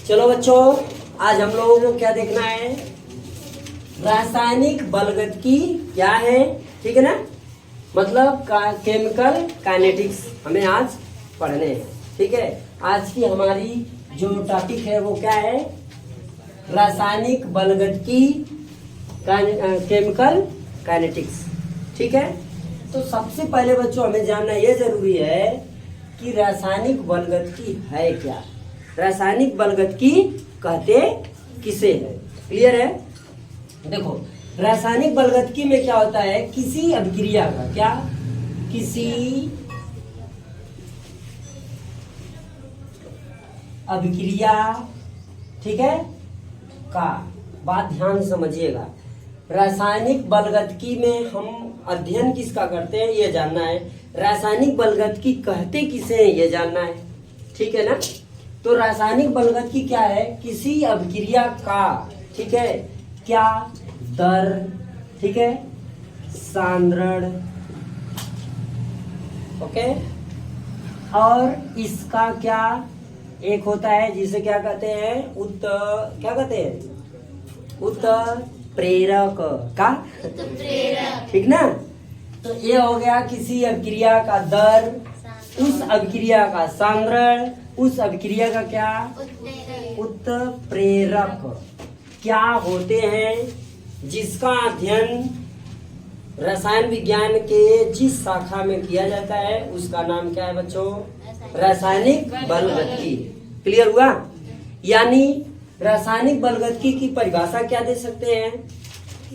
चलो बच्चों, आज हम लोगों को क्या देखना है? रासायनिक बलगतिकी क्या है, ठीक है ना? मतलब केमिकल काइनेटिक्स हमें आज पढ़ने हैं, ठीक है। आज की हमारी जो टॉपिक है वो क्या है? रासायनिक बलगतिकी केमिकल काइनेटिक्स, ठीक है। तो सबसे पहले बच्चों हमें जानना ये जरूरी है कि रासायनिक बलगतिकी है क्या, रासायनिक बलगतिकी कहते किसे है। क्लियर है? देखो, रासायनिक बलगतिकी में क्या होता है? किसी अभिक्रिया का क्या, किसी अभिक्रिया, ठीक है, का, बात ध्यान से समझिएगा। रासायनिक बलगतिकी में हम अध्ययन किसका करते हैं ये जानना है, रासायनिक बलगतिकी कहते किसे हैं ये जानना है, ठीक है ना। तो रासायनिक बलगतिकी क्या है? किसी अभिक्रिया का, ठीक है, क्या, दर, ठीक है, सांद्रण, ओके, और इसका क्या एक होता है जिसे क्या कहते हैं? क्या कहते हैं? उत्प्रेरक का, ठीक ना। तो ये हो गया किसी अभिक्रिया का दर, उस अभिक्रिया का सांद्रण, उस अभिक्रिया का क्या, उत्प्रेरक क्या होते हैं, जिसका अध्ययन रसायन विज्ञान के जिस शाखा में किया जाता है उसका नाम क्या है बच्चों? रासायनिक बलगतिकी। क्लियर हुआ? यानी रासायनिक बलगतिकी की परिभाषा क्या दे सकते हैं?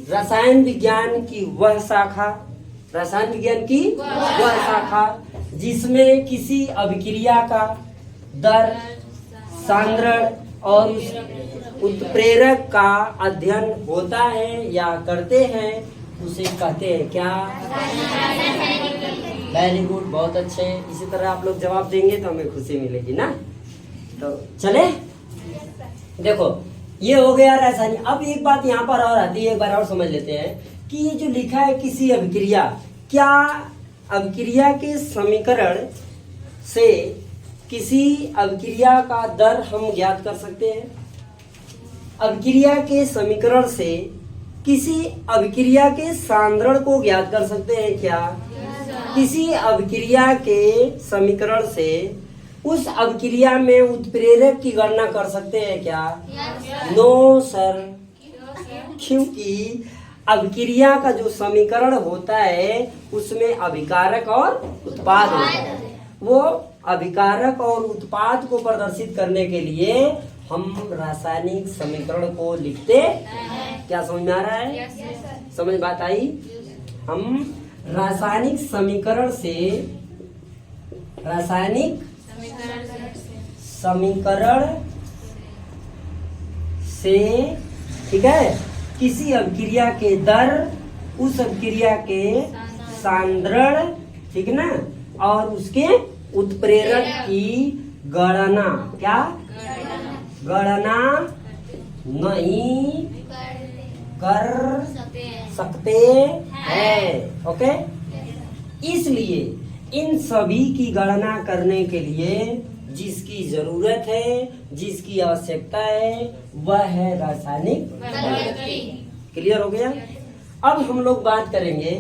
रसायन विज्ञान की वह शाखा, रसायन विज्ञान की वह शाखा जिसमें किसी अभिक्रिया का दर, सांद्रण और उत्प्रेरक का अध्ययन होता है या करते हैं, उसे कहते हैं क्या? वेरी गुड, बहुत अच्छे। इसी तरह आप लोग जवाब देंगे तो हमें खुशी मिलेगी ना। तो चले, देखो ये हो गया रासायनिक। अब एक बात यहाँ पर और आती है, एक बार और समझ लेते हैं कि ये जो लिखा है किसी अभिक्रिया, क्या अभिक्रिया के समीकरण से किसी अभिक्रिया का दर हम ज्ञात कर सकते हैं? अभिक्रिया के समीकरण से किसी अभिक्रिया के सांद्रण को ज्ञात कर सकते हैं क्या? किसी अभिक्रिया के समीकरण से उस अभिक्रिया में उत्प्रेरक की गणना कर सकते हैं क्या? नो सर, क्योंकि अभिक्रिया का जो समीकरण होता है उसमें अभिकारक और उत्पाद होता है। वो अभिकारक और उत्पाद को प्रदर्शित करने के लिए हम रासायनिक समीकरण को लिखते हैं। क्या समझ में आ रहा है? समझ बात आई? हम रासायनिक समीकरण से, रासायनिक समीकरण से, ठीक है, किसी अभिक्रिया के दर, उस अभिक्रिया के सांद्रण, ठीक ना, और उसके उत्प्रेरक की गणना, क्या गणना नहीं कर सकते हैं। ओके, इसलिए इन सभी की गणना करने के लिए जिसकी जरूरत है, जिसकी आवश्यकता है, वह है रासायनिक बलगतिकी। क्लियर हो गया? अब हम लोग बात करेंगे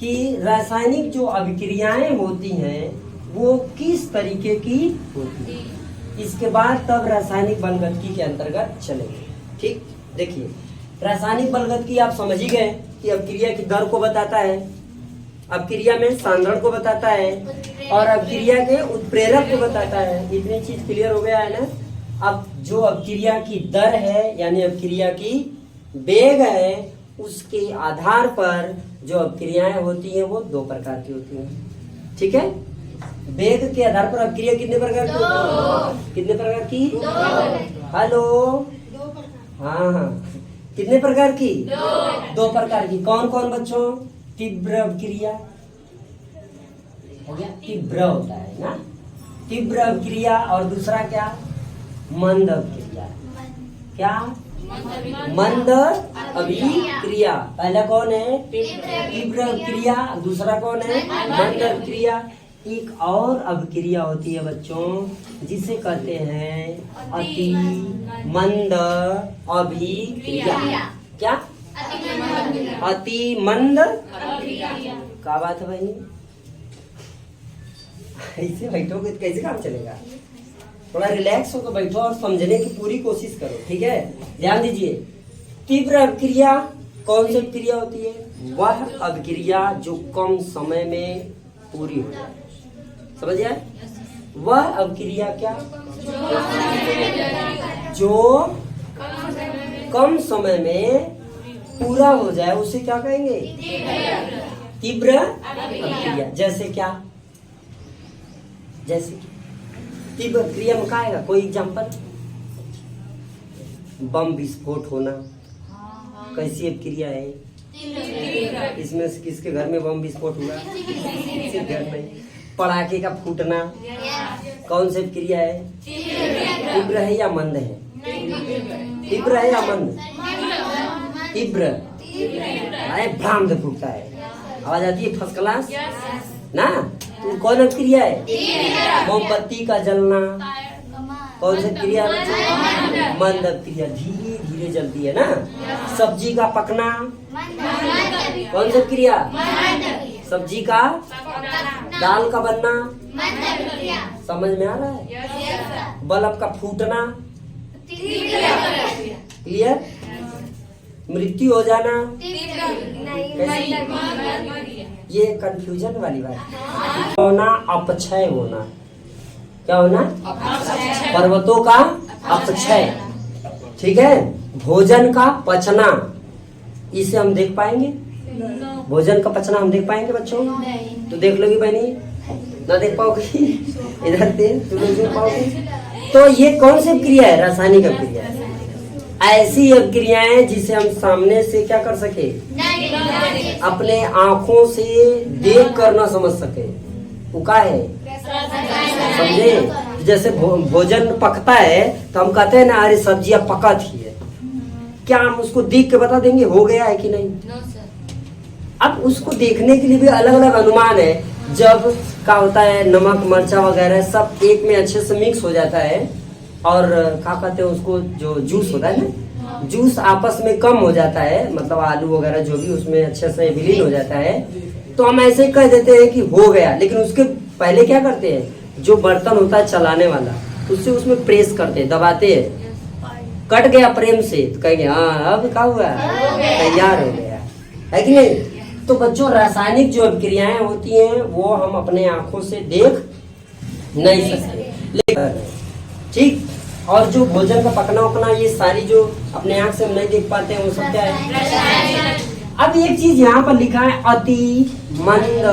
कि रासायनिक जो अभिक्रियाएं होती हैं वो किस तरीके की होती है। इसके बाद तब रासायनिक बलगतिकी के अंतर्गत चलेंगे। ठीक, देखिए, रासायनिक बलगतिकी आप समझ ही गए कि अभिक्रिया की दर को बताता है, अभिक्रिया में सांद्रण को बताता है और अभिक्रिया के उत्प्रेरक को बताता है। इतनी चीज क्लियर हो गया है ना। अब जो अभिक्रिया की दर है यानी अभिक्रिया की वेग है, उसके आधार पर जो अभिक्रियाएं होती हैं वो दो प्रकार की होती हैं। ठीक है, वेग के आधार पर अभिक्रिया कितने प्रकार की होती है? कितने प्रकार की? हेलो, हाँ हाँ, कितने प्रकार की? दो प्रकार की। कौन कौन बच्चों? तीव्र अभिक्रिया हो गया, तीव्र होता है ना, तीव्र अभिक्रिया, और दूसरा क्या? मंद अभिक्रिया। क्या? मंद अभिक्रिया। पहला कौन है? तीव्र अभिक्रिया, दूसरा कौन है? मंद अभिक्रिया। एक और अभिक्रिया होती है बच्चों, जिसे कहते हैं अति मंद अभिक्रिया। क्या? अति मंद। क्या बात है भाई, ऐसे बैठोगे तो कैसे काम चलेगा? थोड़ा रिलैक्स होकर बैठो और समझने की पूरी कोशिश करो, ठीक है? ध्यान दीजिए। तीव्र अभिक्रिया कौन सी अभिक्रिया होती है? वह अभिक्रिया जो कम समय में पूरी हो जाए। समझ आए? वह अभिक्रिया क्या? जो कम समय में पूरा हो जाए उसे क्या कहेंगे? तीव्र अभिक्रिया। जैसे क्या? जैसे तीव्र क्रिया में क्या आएगा? कोई एग्जाम्पल? बम विस्फोट होना कैसी अभिक्रिया है? इसमें से किसके घर में बम विस्फोट हुआ? किसी घर में। पटाखे का फूटना कौन सी अभिक्रिया है? तीव्र है या मंद है? तीव्र है या मंद? तीव्र। अरे भ्रांत फूटता है, आवाज आती है फर्स्ट क्लास ना। तो कौन अभिक्रिया है? मोमबत्ती का जलना कौन सी क्रिया? मंद क्रिया, धीरे धीरे जलती है ना। सब्जी का पकना कौन सी क्रिया? सब्जी का, दाल का बनना। समझ में आ रहा है? बल्ब का फूटना क्लियर? मृत्यु हो जाना ये कंफ्यूजन वाली बात। होना अपक्षय होना, क्या होना? पर्वतों का अपक्षय, ठीक है? भोजन का पचना, इसे हम देख पाएंगे? भोजन का पचना हम देख पाएंगे बच्चों? तो देख लोगी बहनी, ना देख पाओगी? इधर से तुम लोग देख पाओगे? तो ये कौन सी क्रिया है? रासायनिक अभिक्रिया है। ऐसी अभिक्रियाएं जिसे हम सामने से क्या कर सके? अपने आंखों से देख कर ना समझ सके, वो क्या है? समझे? जैसे भोजन पकता है तो हम कहते हैं ना, अरे सब्जियां पका थी है। क्या हम उसको देख के बता देंगे हो गया है कि नहीं? अब उसको देखने के लिए भी अलग अलग अनुमान है। जब क्या होता है, नमक मर्चा वगैरह सब एक में अच्छे से मिक्स हो जाता है, और क्या कहते हैं उसको, जो जूस होता है ना, जूस आपस में कम हो जाता है, मतलब आलू वगैरह जो भी उसमें अच्छे से विलीन हो जाता है, तो हम ऐसे कह देते हैं कि हो गया। लेकिन उसके पहले क्या करते हैं, जो बर्तन होता है चलाने वाला, उससे उसमें प्रेस करते हैं, दबाते हैं। कट गया प्रेम से तो कहेंगे हाँ अब क्या हुआ, तैयार हो गया, है कि नहीं? तो बच्चों, रासायनिक जो अभिक्रियाएं होती हैं वो हम अपने आंखों से देख नहीं सकते, ठीक? और जो भोजन का पकना उपना, ये सारी जो अपने आंख से हम नहीं देख पाते हैं, वो सब क्या है? अब एक चीज यहाँ पर लिखा है, अति मंद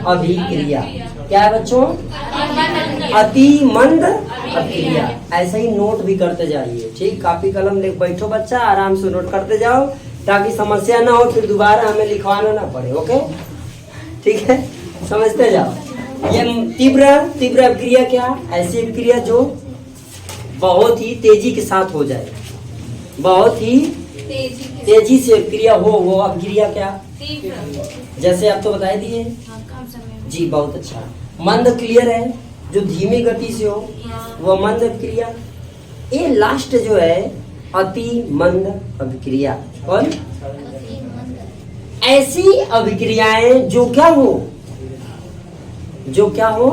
अभिक्रिया। क्या है बच्चों? अति मंद अभिक्रिया। ऐसा ही नोट भी करते जाइए, ठीक? कॉपी कलम ले बैठो बच्चा, आराम से नोट करते जाओ, ताकि समस्या ना हो, फिर दोबारा हमें लिखवाना ना पड़े। ओके, ठीक है? समझते जाओ। ये तीव्र अभिक्रिया क्या? ऐसी अभिक्रिया जो बहुत ही तेजी के साथ हो जाए, बहुत ही तेजी से अभिक्रिया हो, वो अभिक्रिया क्या? जैसे आप तो बता दिए जी, बहुत अच्छा। मंद क्लियर है, जो धीमी गति से हो वो मंद अभिक्रिया। ये लास्ट जो है अति मंद अभिक्रिया। कौन? ऐसी अभिक्रियाएं जो क्या हो,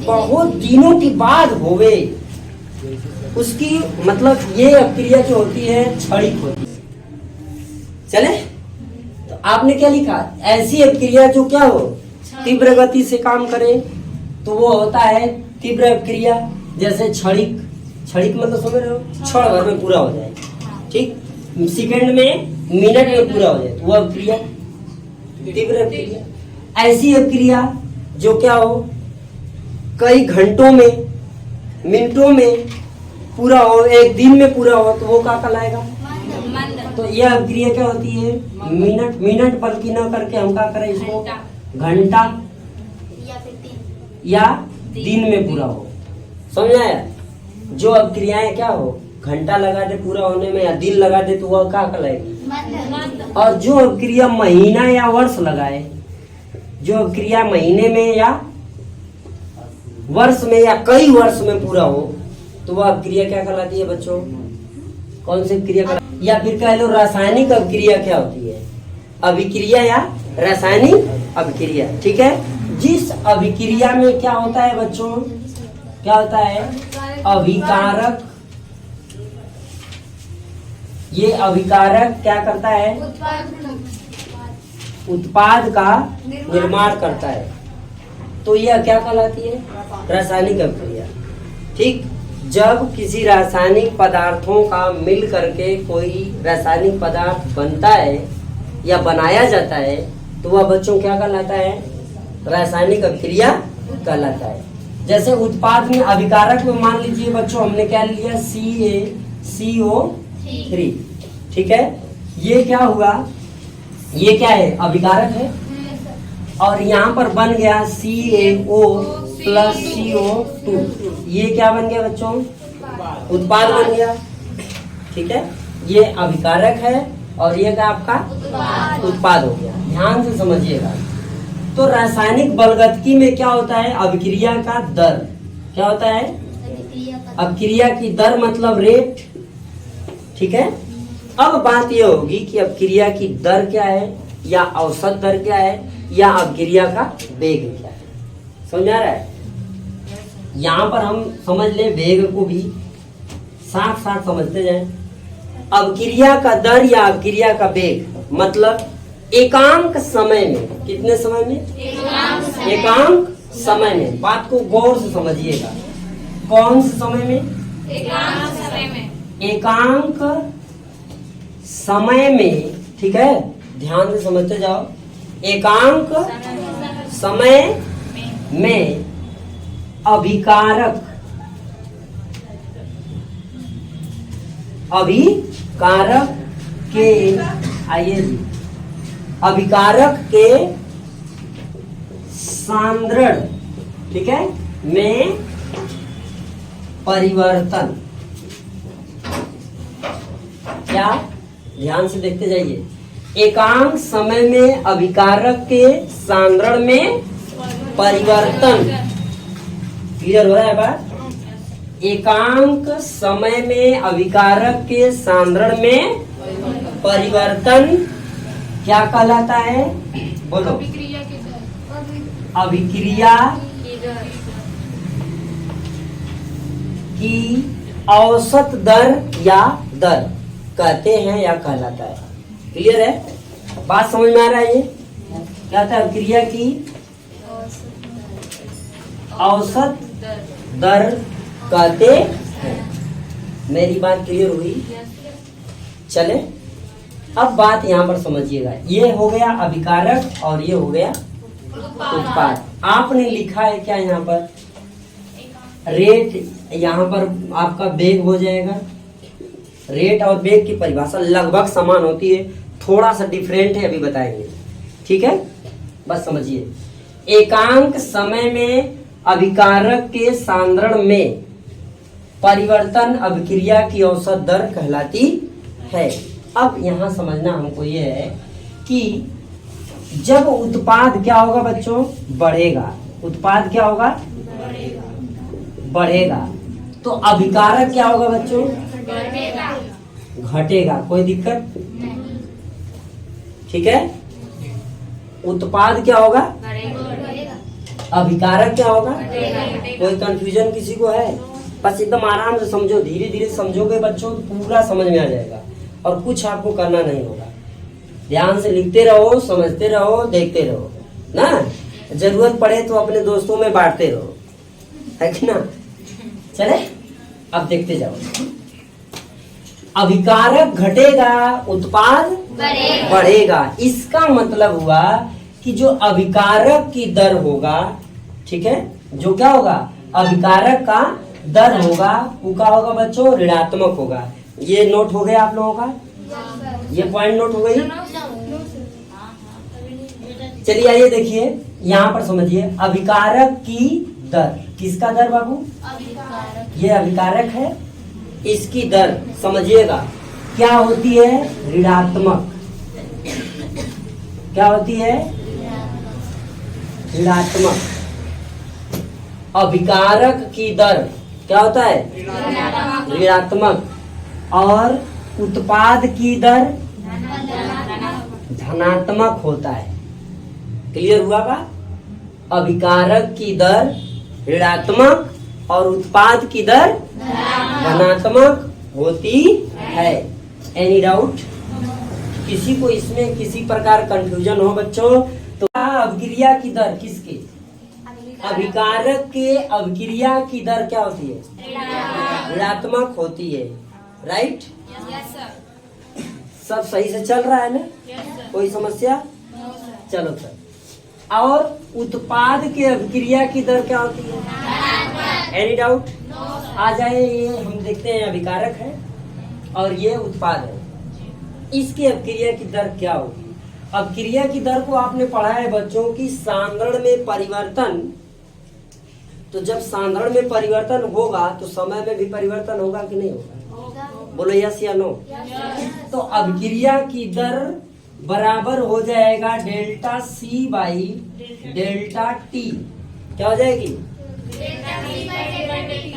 बहुत दिनों के बाद होवे, उसकी मतलब ये अभिक्रिया जो होती है क्षणिक होती है। चले, तो आपने क्या लिखा? ऐसी अभिक्रिया जो क्या हो, तीव्र गति से काम करे, तो वो होता है तीव्र अभिक्रिया। जैसे क्षणिक मतलब समझ रहे हो, क्षण भर में पूरा हो जाए, ठीक? सेकंड में, मिनट में पूरा हो जाए, तो वो अभिक्रिया तीव्र अभिक्रिया। ऐसी अभिक्रिया जो क्या हो, कई घंटों में, मिनटों में पूरा हो, एक दिन में पूरा हो, तो वो क्या कहलाएगा? तो यह अभिक्रिया क्या होती है? मिनट बल्कि ना करके हम क्या करें इसको, घंटा या दिन में पूरा हो। समझ आया? जो अभिक्रियाएं क्या हो, घंटा लगा दे पूरा होने में या दिन लगा दे, तो वह क्या कहलाएगी? और जो अभिक्रिया महीना या वर्ष लगाए, जो अभिक्रिया महीने में या वर्ष में या कई वर्ष में पूरा हो तो वह अभिक्रिया क्या कहलाती है बच्चों? कौन सी क्रिया कहलाती? या फिर कह लो रासायनिक अभिक्रिया क्या होती है? अभिक्रिया या रासायनिक अभिक्रिया। ठीक है, जिस अभिक्रिया में क्या होता है बच्चों? क्या होता है? अभिकारक। ये अभिकारक क्या करता है? उत्पाद का निर्माण करता है। तो यह क्या कहलाती है? रासायनिक अभिक्रिया। ठीक, जब किसी रासायनिक पदार्थों का मिल करके कोई रासायनिक पदार्थ बनता है या बनाया जाता है तो वह बच्चों क्या कहलाता है? रासायनिक अभिक्रिया कहलाता है। जैसे उत्पाद में अभिकारक में मान लीजिए बच्चों हमने क्या लिया? CaCO3। ठीक है, ये क्या हुआ? ये क्या है? अभिकारक है। और यहाँ पर बन गया CaO प्लस CO2। ये क्या बन गया बच्चों? उत्पाद बन गया। ठीक है, ये अभिकारक है और ये क्या आपका? उत्पाद हो गया। ध्यान से समझिएगा। तो रासायनिक बलगतकी में क्या होता है? अभिक्रिया का दर। क्या होता है? अभिक्रिया की दर मतलब रेट। ठीक है, अब बात यह होगी कि अभिक्रिया की दर क्या है या औसत दर क्या है या अभिक्रिया का वेग क्या है। समझ आ रहा है? यहाँ पर हम समझ ले वेग को भी, साथ साथ समझते जाएं। अभिक्रिया का दर या अभिक्रिया का वेग मतलब एकांक समय में। कितने समय में? एकांक समय में। बात को गौर से समझिएगा। कौन से समय में? एकांक समय में। एकांक समय में। ठीक है, ध्यान से समझते जाओ। एकांक समय में अभिकारक के आइए अभिकारक के सांद्रण, ठीक है, में परिवर्तन। क्या? ध्यान से देखते जाइए। एकांक समय में अभिकारक के सांद्रण में परिवर्तन। क्लियर हो रहा है बात? एकांक समय में अभिकारक के सांद्रण में परिवर्तन क्या कहलाता है? बोलो। अभिक्रिया की औसत दर या दर कहते हैं या कहलाता है। क्लियर है? बात समझ में आ रहा है? ये क्या था? अभिक्रिया की औसत दर कहते हैं। मेरी बात क्लियर हुई? चले, अब बात यहाँ पर समझिएगा। ये हो गया अभिकारक और ये हो गया उत्पाद। आपने लिखा है क्या यहाँ पर? रेट। यहाँ पर आपका वेग हो जाएगा। रेट और वेग की परिभाषा लगभग समान होती है, थोड़ा सा डिफरेंट है, अभी बताएंगे। ठीक है, बस समझिए। एकांक समय में अभिकारक के सांद्रण में परिवर्तन अभिक्रिया की औसत दर कहलाती है। अब यहाँ समझना हमको ये है कि जब उत्पाद क्या होगा बच्चों? बढ़ेगा। उत्पाद क्या होगा? बढ़ेगा। तो अभिकारक क्या होगा बच्चों? घटेगा। कोई दिक्कत? ठीक है। उत्पाद क्या होगा? अभिकारक क्या होगा? कोई कंफ्यूजन किसी को है? बस एकदम आराम से समझो, धीरे धीरे समझोगे बच्चों तो पूरा समझ में आ जाएगा और कुछ आपको करना नहीं होगा। ध्यान से लिखते रहो, समझते रहो, देखते रहो ना। जरूरत पड़े तो अपने दोस्तों में बांटते रहो, है कि ना। चले, अब देखते जाओ। अभिकारक घटेगा, उत्पाद बढ़ेगा। इसका मतलब हुआ कि जो अभिकारक की दर होगा, ठीक है, जो क्या होगा? अभिकारक का दर होगा, वो क्या होगा बच्चों? ऋणात्मक होगा। ये नोट हो गया आप लोगों का? ये पॉइंट नोट हो गई? चलिए आइए देखिए, यहाँ पर समझिए। अभिकारक की दर, किसका दर बाबू? ये अभिकारक है, इसकी दर समझिएगा क्या होती है? ऋणात्मक। क्या होती है? ऋणात्मक। अभिकारक की दर क्या होता है? ऋणात्मक। और उत्पाद की दर धनात्मक होता है। क्लियर हुआ बात? अभिकारक की दर ऋणात्मक और उत्पाद की दर धनात्मक होती है। Any doubt? किसी को इसमें किसी प्रकार कंफ्यूजन हो बच्चों तो अभिक्रिया की दर किसकी? अभिकारक के अभिक्रिया की दर क्या होती है? ऋणात्मक होती है। राइट? सब सही से चल रहा है ना? कोई समस्या? चलो सर। और उत्पाद के अभिक्रिया की दर क्या होती है? Any doubt? आ जाए। ये हम देखते हैं अभिकारक है और ये उत्पाद है। इसकी अभिक्रिया की दर क्या होगी? अभिक्रिया की दर को आपने पढ़ा है बच्चों की सांद्रण में परिवर्तन। तो जब सांद्रण में परिवर्तन होगा तो समय में भी परिवर्तन होगा कि नहीं होगा? बोलो यस या नो? तो अभिक्रिया की दर बराबर हो जाएगा delta C by delta T. क्या हो जाएगी?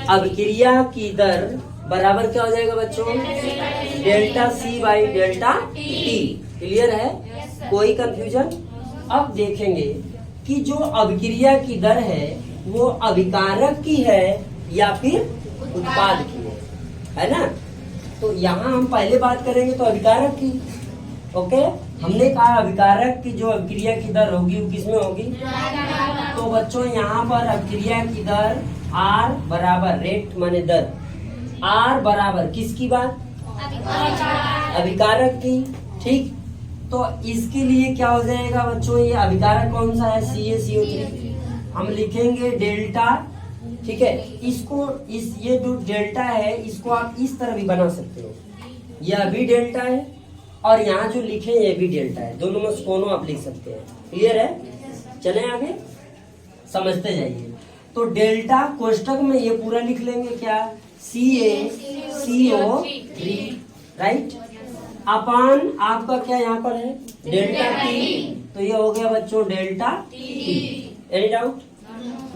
अभिक्रिया की दर बराबर क्या हो जाएगा बच्चों? Delta C by delta T. Clear है? कोई कंफ्यूजन? अब देखेंगे कि जो अभिक्रिया की दर है वो अभिकारक की है या फिर उत्पाद की है ना? तो यहाँ हम पहले बात करेंगे तो अभिकारक की। ओके? हमने कहा अभिकारक की जो अभिक्रिया की दर होगी वो किसमें होगी? तो बच्चों यहाँ पर अभिक्रिया की दर R बराबर रेट माने दर, R बराबर किसकी बात? अभिकारक की। ठीक? तो इसके लिए क्या हो जाएगा बच्चों? ये अभिकारक कौन सा है? CaCO3। हम लिखेंगे डेल्टा। ठीक है? इसको ये जो डेल्टा है इसको आप इस तरह भी बना सकते हो। यह भी डेल्टा है और यहाँ जो लिखे ये भी डेल्टा है। दोनों में दोनों आप लिख सकते हैं। क्लियर है? चलें आगे समझते जाइए। तो डेल्टा कोष्टक में ये पूरा लिख लेंगे क्या? CaCO3। राइट? अपान आपका क्या यहाँ पर है? Delta T. तो ये हो गया बच्चों डेल्टा टी। Any doubt?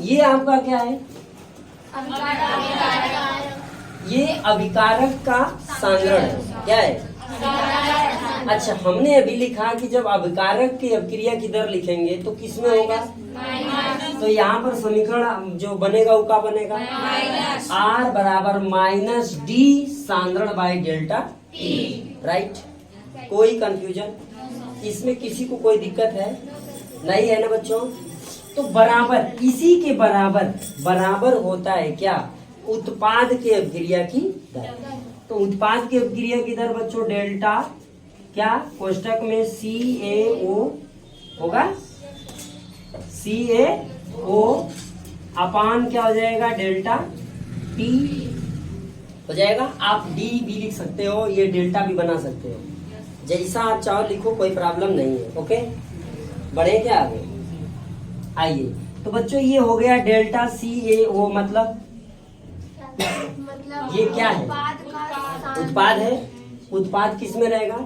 ये आपका क्या है? ये अभिकारक का सांद्रण है। क्या है? अच्छा, हमने अभी लिखा कि जब अभिकारक की अभिक्रिया की दर लिखेंगे तो किसमें होगा? तो यहाँ पर समीकरण जो बनेगा वो क्या बनेगा? R बराबर माइनस डी सांद्रण बाई डेल्टा टी। राइट? कोई कंफ्यूजन? इसमें किसी को कोई दिक्कत है? नहीं है ना बच्चों? तो बराबर इसी के बराबर होता है क्या? उत्पाद के अभिक्रिया की दर। तो उत्पाद की अभिक्रिया की दर बच्चों डेल्टा क्या कोष्टक में CaO होगा? CaO अपान क्या हो जाएगा? डेल्टा T हो जाएगा। आप D भी लिख सकते हो, ये डेल्टा भी बना सकते हो, जैसा आप चाहो लिखो, कोई प्रॉब्लम नहीं है। ओके? बढ़े क्या आगे? आइए। तो बच्चों ये हो गया डेल्टा CaO। मतलब ये क्या है? उत्पाद है। उत्पाद किस में रहेगा?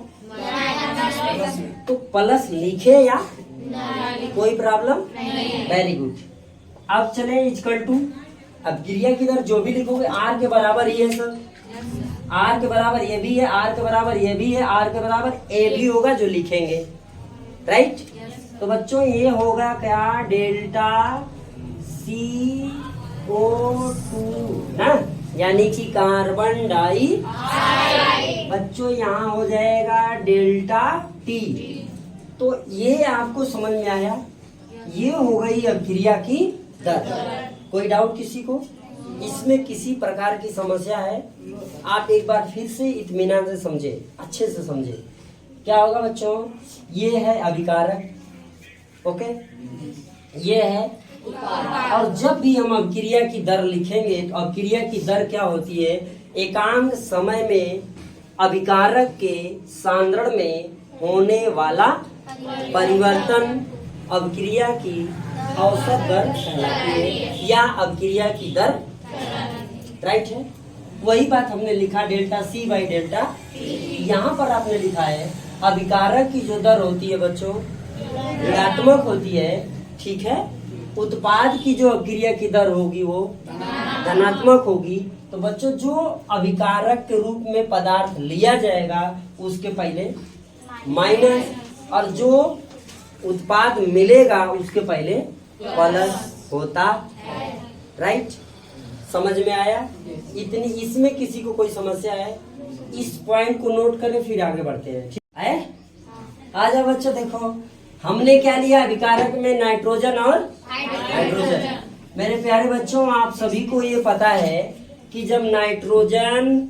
तो प्लस लिखे या कोई प्रॉब्लम? Very good. अब चले इक्वल टू अभिक्रिया की दर जो भी लिखोगे R के बराबर ये है सर, R के बराबर ये भी है, R के बराबर ये भी है, R के बराबर A भी होगा जो लिखेंगे। राइट? तो बच्चों ये होगा क्या? डेल्टा CO2 ना, यानी कि कार्बन डाई। बच्चों यहाँ हो जाएगा डेल्टा T। तो ये आपको समझ में आया? ये हो गई अभिक्रिया की दर। कोई डाउट किसी को? इसमें किसी प्रकार की समस्या है? आप एक बार फिर से इत्मीनान से समझे, अच्छे से समझे। क्या होगा बच्चों? ये है अभिकारक। ओके? ये है। और जब भी हम अभिक्रिया की दर लिखेंगे तो अभिक्रिया की दर क्या होती है? एकांक समय में अभिकारक के सांद्रण में होने वाला परिवर्तन अभिक्रिया की औसत दर कहलाती है या अभिक्रिया की दर। राइट है? वही बात हमने लिखा डेल्टा C बाई डेल्टा। यहाँ पर आपने लिखा है अभिकारक की जो दर होती है बच्चों ऋणात्मक होती है। ठीक है? उत्पाद की जो अभिक्रिया की दर होगी वो धनात्मक होगी। तो बच्चों जो अभिकारक के रूप में पदार्थ लिया जाएगा उसके पहले माइनस, और जो उत्पाद मिलेगा उसके पहले प्लस होता है। राइट, समझ में आया? इतनी, इसमें किसी को कोई समस्या है? इस पॉइंट को नोट करें फिर आगे बढ़ते हैं। ठीक है, आ जाओ बच्चों, देखो हमने क्या लिया अभिकारक में, नाइट्रोजन और हाइड्रोजन। मेरे प्यारे बच्चों, आप सभी को ये पता है कि जब नाइट्रोजन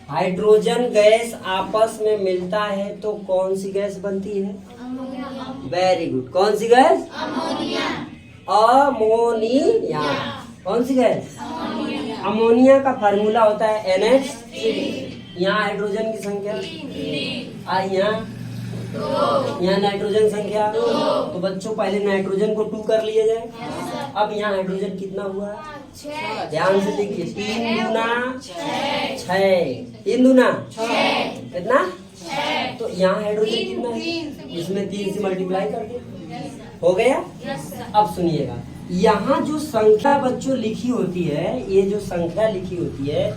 हाइड्रोजन गैस आपस में मिलता है तो कौन सी गैस बनती है? वेरी गुड, कौन सी गैस? अमोनिया। कौन सी गैस? अमोनिया का फार्मूला होता है NH3। यहाँ हाइड्रोजन की संख्या यहाँ नाइट्रोजन संख्या तो बच्चों पहले नाइट्रोजन को 2 कर लिया जाए। अब यहाँ हाइड्रोजन कितना हुआ? 6। ध्यान से देखिए, 3 दूना 6, 3 दूना कितना? तो यहाँ हाइड्रोजन कितना है? इसमें 3 से मल्टीप्लाई कर दे, हो गया। अब सुनिएगा, यहाँ जो संख्या बच्चों लिखी होती है, ये जो संख्या लिखी होती है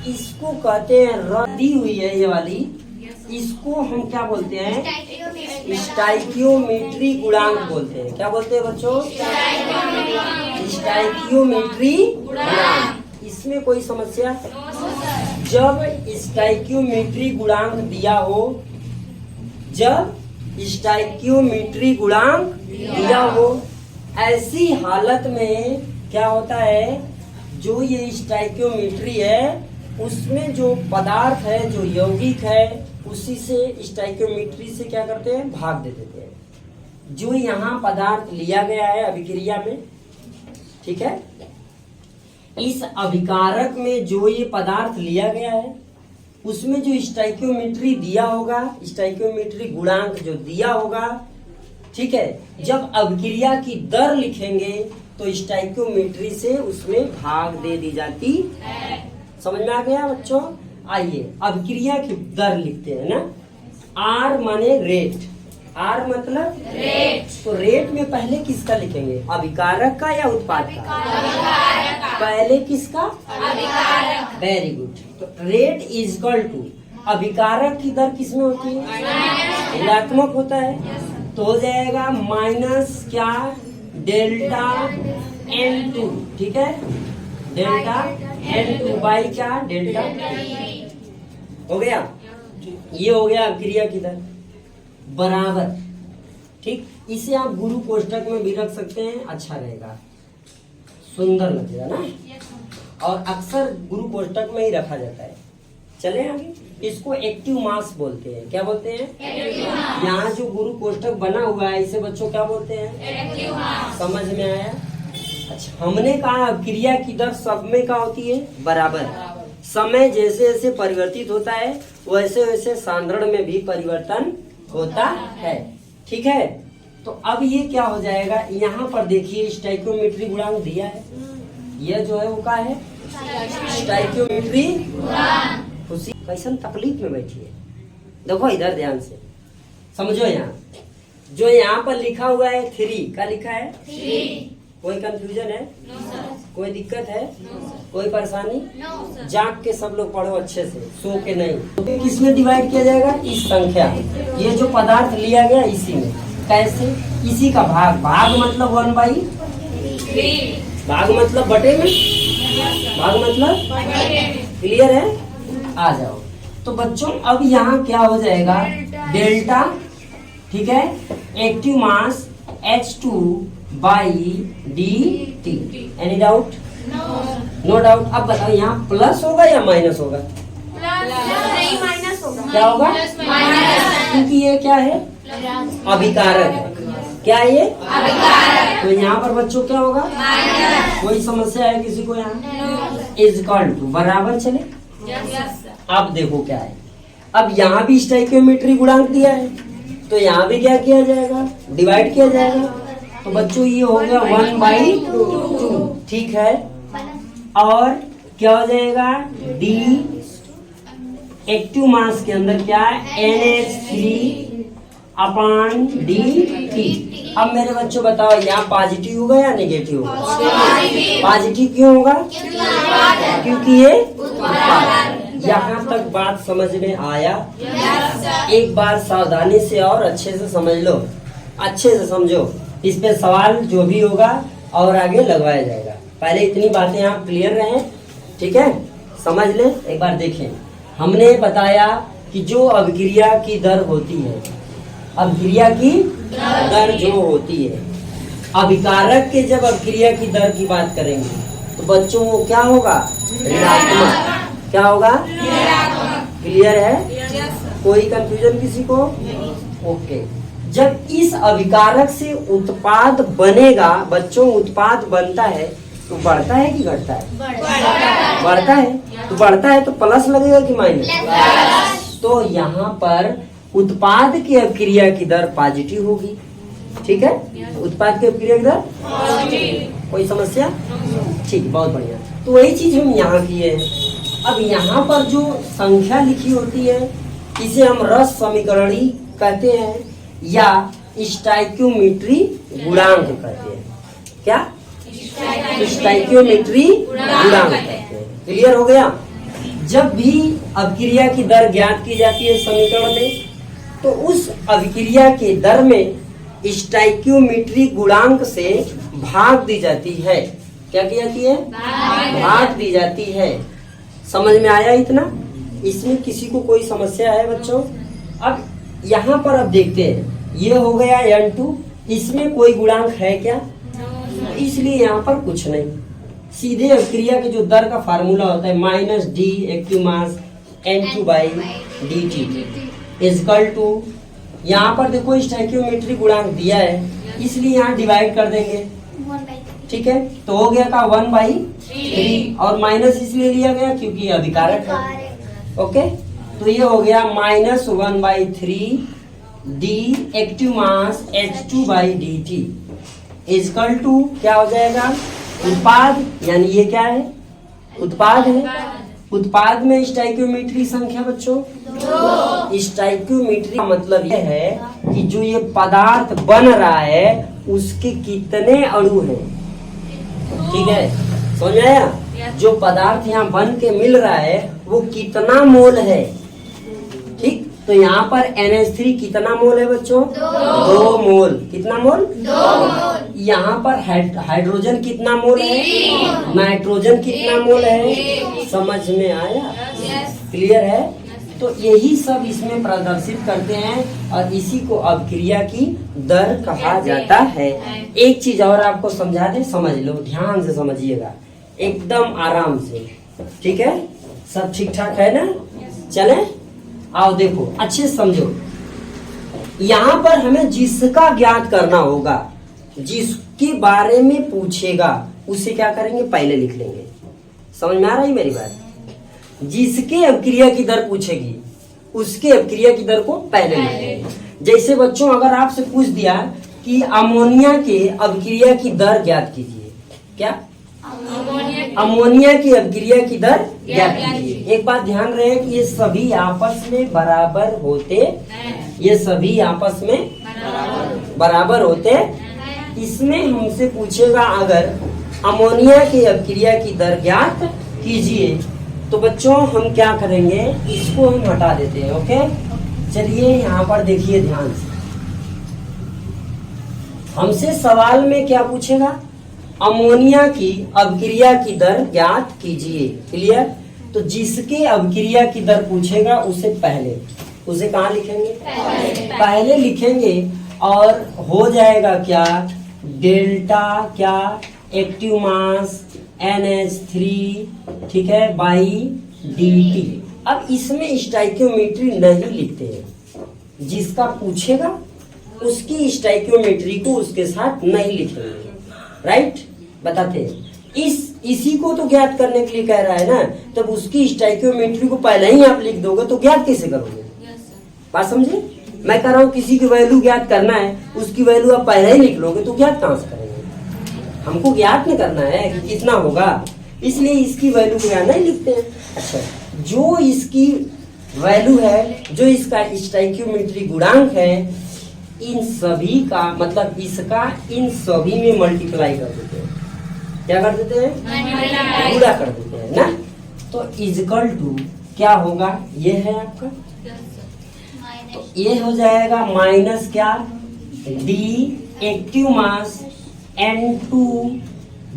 इसको कहते हैं रद्दी हुई है ये वाली, इसको हम क्या बोलते हैं? स्टाइकियोमेट्री गुणांक बोलते हैं। क्या बोलते हैं बच्चों? स्टाइकियोमेट्री गुणांक। इसमें कोई समस्या? जब स्टाइकियोमेट्री गुणांक दिया हो, जब स्टाइकियोमेट्री गुणांक दिया हो, ऐसी हालत में क्या होता है, जो ये स्टाइकियोमेट्री है उसमें जो पदार्थ है, जो यौगिक है, उसी से स्टाइकियोमेट्री से क्या करते हैं? भाग दे देते हैं। जो यहाँ पदार्थ लिया गया है अभिक्रिया में, ठीक है, इस अभिकारक में जो ये पदार्थ लिया गया है उसमें जो स्टाइकियोमेट्री दिया होगा, स्टाइकियोमेट्री गुणांक जो दिया होगा, ठीक है, जब अभिक्रिया की दर लिखेंगे तो स्टाइकियोमेट्री से उसमें भाग दे दी जाती है। समझ में आ गया बच्चों? आइए अभिक्रिया की दर लिखते हैं ना। R माने रेट, R मतलब रेट। तो रेट में पहले किसका लिखेंगे? अभिकारक का या उत्पाद का? पहले किसका? अभिकारक। Very good. तो रेट इज इक्वल टू, अभिकारक की दर किसमें होती है? ऋणात्मक होता है, तो हो जाएगा माइनस क्या? Delta N2। ठीक है, डेल्टा N2 बाई क्या? डेल्टा। हो गया, ये हो गया अभिक्रिया की दर बराबर। ठीक, इसे आप गुरु कोष्ठक में भी रख सकते हैं, अच्छा रहेगा, सुंदर लगेगा ना। और अक्सर गुरु कोष्ठक में ही रखा जाता है। चले आगे, इसको एक्टिव मास बोलते हैं। क्या बोलते हैं? यहाँ जो गुरु कोष्ठक बना हुआ है इसे बच्चों क्या बोलते हैं? समझ में आया? अच्छा, हमने कहा अभिक्रिया की दर सब में क्या होती है? बराबर। समय जैसे जैसे परिवर्तित होता है वैसे वैसे सांद्रण में भी परिवर्तन होता है। ठीक है, तो अब ये क्या हो जाएगा? यहाँ पर देखिए स्टाइकियोमेट्री गुणांक दिया है, यह जो है वो क्या है? स्टाइकियोमेट्री गुणांक। खुशी कैसन तकलीफ में बैठी है, देखो इधर ध्यान से समझो। यहाँ जो यहाँ पर लिखा हुआ है 3, क्या लिखा है? 3। कोई कंफ्यूजन है? कोई दिक्कत है? कोई परेशानी? जाग के सब लोग पढ़ो अच्छे से, सो के नहीं। तो किसमें डिवाइड किया जाएगा? इस संख्या, ये जो पदार्थ लिया गया इसी में। कैसे? इसी का भाग, भाग मतलब 1/3, भाग मतलब बटे में, भाग मतलब क्लियर है? आ जाओ। तो बच्चों अब यहाँ क्या हो जाएगा? डेल्टा, ठीक है, active mass H2 by dt। Any doubt? No doubt. अब बताओ यहाँ प्लस होगा या माइनस होगा? नहीं, माइनस होगा। क्या होगा? क्योंकि ये क्या है? अभिकारक है। क्या है ये? अभिकारक। तो यहाँ पर बच्चों क्या होगा? कोई समस्या है किसी को? यहाँ इज इक्वल टू बराबर चले। अब देखो क्या है, अब यहाँ भी स्टाइकियोमेट्री गुणांक दिया है तो यहाँ भी क्या किया जाएगा? डिवाइड किया जाएगा। तो बच्चों ये हो गया 1/2। ठीक है, और क्या हो जाएगा? D एक्टिव मास के अंदर क्या है? NH3/dt। अब मेरे बच्चों बताओ, यहाँ पॉजिटिव होगा या नेगेटिव होगा? पॉजिटिव क्यों होगा? क्योंकि ये उत्पाद। यहाँ तक बात समझ में आया? एक बार सावधानी से और अच्छे से समझ लो, अच्छे से समझो। इस पे सवाल जो भी होगा और आगे लगवाया जाएगा। पहले इतनी बातें आप क्लियर रहे, ठीक है? समझ ले। एक बार देखें, हमने बताया कि जो अभिक्रिया की दर होती है, अभिक्रिया की दर जो होती है, अभिकारक के जब अभिक्रिया की दर की बात करेंगे तो बच्चों क्या होगा? ऋणात्मक। क्या होगा? क्लियर है? कोई कंफ्यूजन किसी को? ओके। जब इस अभिकारक से उत्पाद बनेगा, बच्चों उत्पाद बनता है तो बढ़ता है कि घटता है? बढ़ता है। तो बढ़ता है तो प्लस लगेगा कि माइनस? तो यहाँ पर उत्पाद की अभिक्रिया की दर पॉजिटिव होगी, ठीक है? उत्पाद की अभिक्रिया की दर कोई समस्या? ठीक, बहुत बढ़िया। तो वही चीज हम यहाँ किए हैं। अब यहाँ पर जो संख्या लिखी होती है इसे हम रस समीकरणी कहते हैं या स्टाइक्योमेट्री गुणांक कहते हैं। क्या? स्टाइक्योमेट्री गुणांक कहते हैं। क्लियर हो गया? जब भी अभिक्रिया की दर ज्ञात की जाती है समीकरण में, तो उस अभिक्रिया के दर में स्टाइक्योमेट्री गुणांक से भाग दी जाती है। क्या की जाती है? भाग दी जाती है। समझ में आया इतना? इसमें किसी को कोई समस्या है बच्चों? अब यहाँ पर अब देखते हैं, ये हो गया N2, इसमें कोई गुणांक है क्या? इसलिए यहाँ पर कुछ नहीं, सीधे अभिक्रिया के जो दर का फार्मूला होता है -d active mass N2/dt equal to, यहाँ पर देखो स्टोइकियोमेट्री गुणांक दिया है इसलिए यहाँ डिवाइड कर देंगे, ठीक है? तो हो गया का 1/3 और माइनस इसलिए लिया गया क्योंकि अभिकारक है। ओके, तो ये हो गया -1/3 d active mass H2/dt equal to क्या हो जाएगा? उत्पाद, यानी ये क्या है? उत्पाद है। उत्पाद में स्टोइकियोमेट्री संख्या बच्चों 2। स्टोइकियोमेट्री का मतलब यह है कि जो ये पदार्थ बन रहा है उसके कितने अणु हैं, ठीक है? समझ में आया? जो पदार्थ यहाँ बन के मिल रहा है वो कितना मोल है, ठीक? तो यहाँ पर NH3 कितना मोल है बच्चों? 2 मोल। कितना मोल? 2 मोल। यहाँ पर हाइड्रोजन कितना मोल है? नाइट्रोजन कितना मोल है? समझ में आया? क्लियर है? तो यही सब इसमें प्रदर्शित करते हैं और इसी को अभिक्रिया की दर कहा जाता है। एक चीज और आपको समझा दे, समझ लो, ध्यान से समझिएगा, एकदम आराम से, ठीक है? सब ठीक ठाक है ना? चले आओ देखो अच्छे से समझो। यहाँ पर हमें जिसका ज्ञात करना होगा, जिसके बारे में पूछेगा उसे क्या करेंगे? पहले लिख लेंगे। समझ में आ रही मेरी बात? जिसके अभिक्रिया की दर पूछेगी उसके अभिक्रिया की दर को पहले लिख लेंगे। जैसे बच्चों अगर आपसे पूछ दिया कि अमोनिया के अभिक्रिया की दर ज्ञात कीजिए, क्या? अमोनिया की अभिक्रिया की दर ज्ञात कीजिए। एक बात ध्यान रहे कि ये सभी आपस में बराबर होते, ये सभी आपस में बराबर होते। इसमें हमसे पूछेगा अगर अमोनिया की अभिक्रिया की दर ज्ञात कीजिए, तो बच्चों हम क्या करेंगे? इसको हम हटा देते हैं। ओके, चलिए यहाँ पर देखिए ध्यान से। हमसे सवाल में क्या पूछेगा? अमोनिया की अभिक्रिया की दर ज्ञात कीजिए। क्लियर? तो जिसके अभिक्रिया की दर पूछेगा उसे पहले, उसे कहाँ लिखेंगे? पहले लिखेंगे और हो जाएगा क्या? डेल्टा क्या? एक्टिव मास NH3, ठीक है, बाई dt। अब इसमें स्टोइकियोमेट्री नहीं लिखते हैं, जिसका पूछेगा उसकी स्टोइकियोमेट्री को उसके साथ नहीं लिखेंगे। राइट? बताते हैं। इसी को तो ज्ञात करने के लिए कह रहा है ना, तब उसकी स्टोइकियोमेट्री को पहले ही आप लिख दोगे तो ज्ञात कैसे करोगे? बात समझे? मैं कह रहा हूँ किसी की वैल्यू ज्ञात करना है, उसकी वैल्यू आप पहले ही लिख लोगे तो ज्ञात कहाँ से करेंगे? हमको ज्ञात नहीं करना है कि कितना होगा, इसलिए इसकी वैल्यू को यहाँ नहीं लिखते हैं। अच्छा, जो इसकी वैल्यू है, जो इसका स्टोइकियोमेट्री गुणांक है, इन सभी का मतलब इसका इन सभी में मल्टीप्लाई कर देते हैं। क्या कर देते हैं? गुणा कर देते हैं ना। तो इजकल टू क्या होगा? ये है आपका, तो ये हो जाएगा माइनस क्या? D active mass N2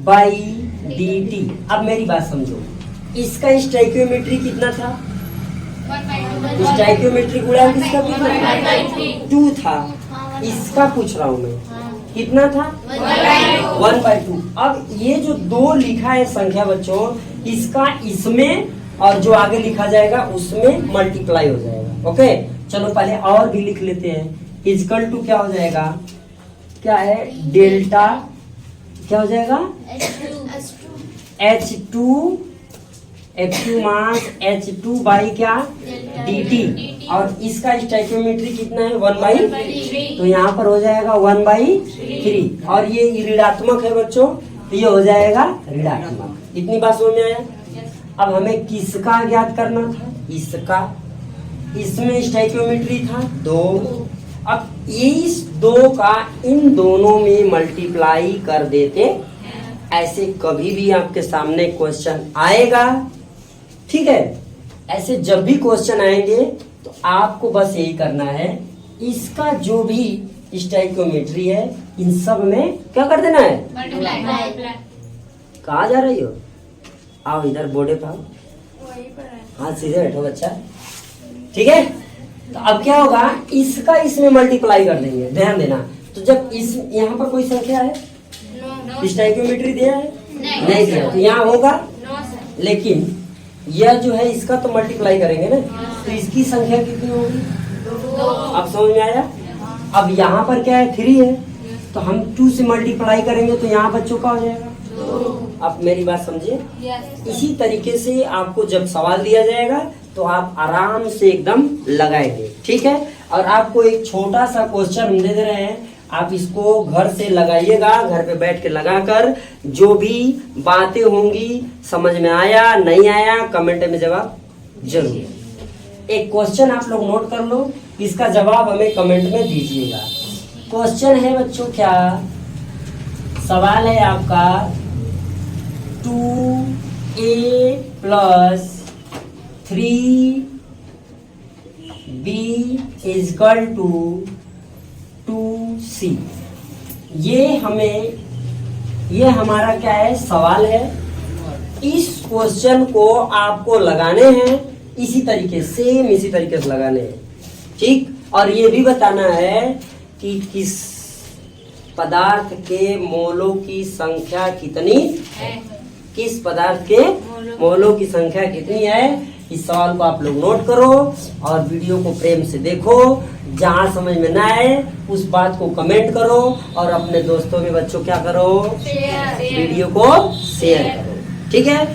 by dt। अब मेरी बात समझो, इसका स्टोइकियोमेट्री कितना था? स्टोइकियोमेट्री गुणा किसका कितना? 2 था। इसका पूछ रहा हूँ मैं, कितना था? 1/2। अब ये जो 2 लिखा है संख्या बच्चों, इसका इसमें और जो आगे लिखा जाएगा उसमें मल्टीप्लाई हो जाएगा। ओके, चलो पहले और भी लिख लेते हैं। इजकल टू क्या हो जाएगा? क्या है? डेल्टा क्या हो जाएगा? H2 active mass H2 by क्या? dt। और इसका स्टोइकियोमेट्री कितना है? 1/3। तो यहाँ पर हो जाएगा 1/3। और ये ऋणात्मक है बच्चों, तो ये हो जाएगा ऋणात्मक। इतनी बात समझ में आया? अब हमें किसका ज्ञात करना था? इसका। इसमें स्टोइकियोमेट्री था 2। अब इस 2 का इन दोनों में मल्टीप्लाई कर देते। ऐसे कभी भी आपके सामने क्वेश्चन आएगा, ठीक है? ऐसे जब भी क्वेश्चन आएंगे तो आपको बस यही करना है, इसका जो भी स्टोइकियोमेट्री है इन सब में क्या कर देना है? कहाँ जा रही हो? आओ इधर, बोर्डे पे आओ, हाथ सीधे बैठो बच्चा, ठीक है? तो अब क्या होगा? इसका इसमें मल्टीप्लाई कर देंगे। ध्यान देना, तो जब इस यहाँ पर कोई संख्या है, स्टोइकियोमेट्री दिया है? नहीं दिया, तो यहाँ होगा। लेकिन यह जो है इसका तो मल्टीप्लाई करेंगे ना, तो इसकी संख्या कितनी होगी? अब समझ में आया? अब यहाँ पर क्या है? 3 है, तो हम 2 से मल्टीप्लाई करेंगे तो यहाँ बच्चों का हो जाएगा। आप मेरी बात समझिए। इसी तरीके से आपको जब सवाल दिया जाएगा तो आप आराम से एकदम लगाएंगे, ठीक है? और आपको एक छोटा सा क्वेश्चन हम दे रहे हैं, आप इसको घर से लगाइएगा, घर पे बैठ के लगाकर जो भी बातें होंगी, समझ में आया नहीं आया कमेंट में जवाब जरूर। एक क्वेश्चन आप लोग नोट कर लो, इसका जवाब हमें कमेंट में दीजिएगा। क्वेश्चन है बच्चों क्या? सवाल है आपका 2a + 3b = 2c। ये हमारा क्या है? सवाल है। इस क्वेश्चन को आपको लगाने हैं इसी तरीके, सेम इसी तरीके से लगाने हैं, ठीक? और ये भी बताना है कि किस पदार्थ के मोलों की संख्या कितनी है। किस पदार्थ के मोलों की संख्या कितनी है? इस सवाल को आप लोग नोट करो और वीडियो को प्रेम से देखो। जहाँ समझ में ना आए उस बात को कमेंट करो और अपने दोस्तों में बच्चों क्या करो? वीडियो को शेयर करो, ठीक है?